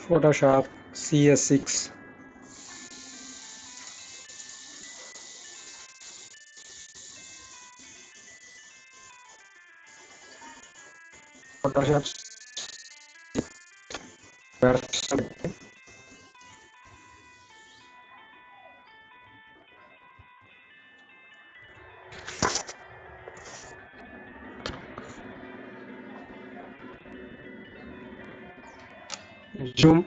Photoshop CS6. Photoshop version. Zoom.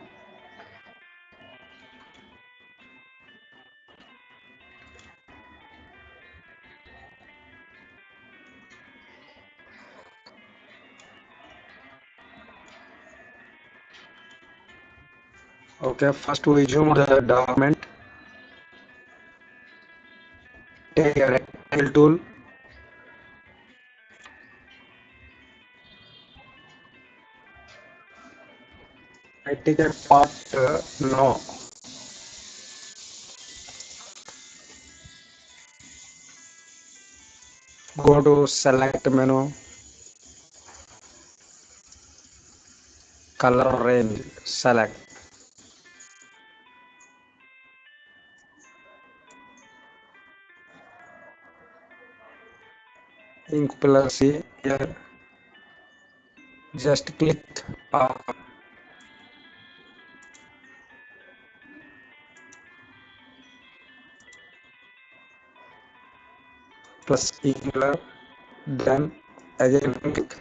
Okay, first we zoom the document. Take a rectangle tool. I take a part no. Go to select menu, color range, select. Ink pillar C here. Just click plus ink pillar. Then again click.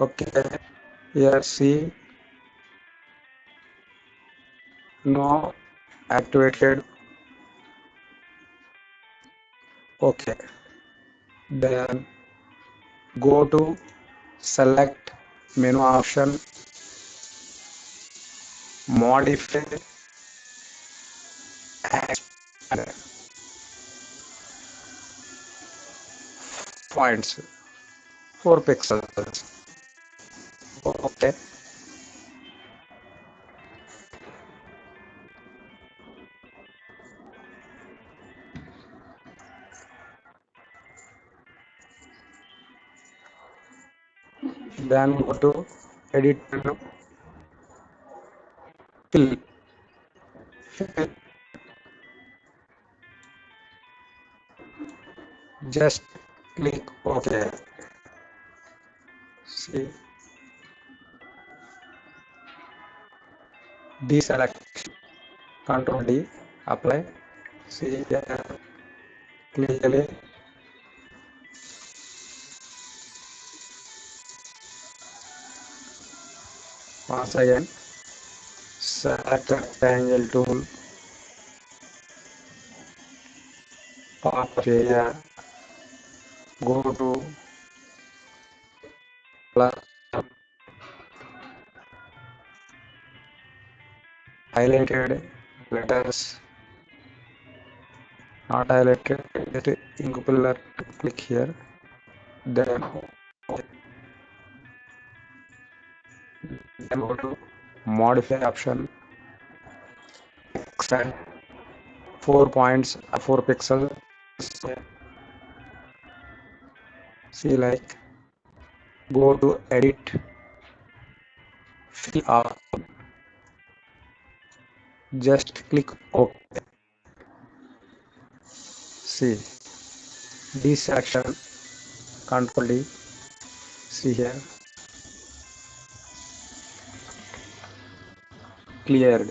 Okay. Here see no activated. Okay. Then go to select menu option, modify, expand points 4 pixels. Okay. Then go to edit menu, fill. Just click OK. See, deselect, Control D, apply. See here clearly. Once again, select rectangle tool, part of area, go to plus, highlighted letters, not highlighted, just ink pillar, click here. Then go to modify option, extend 4 points, 4 pixels. See, like, go to edit, fill up, just click OK. See, deselection, Control D. See here, cleared.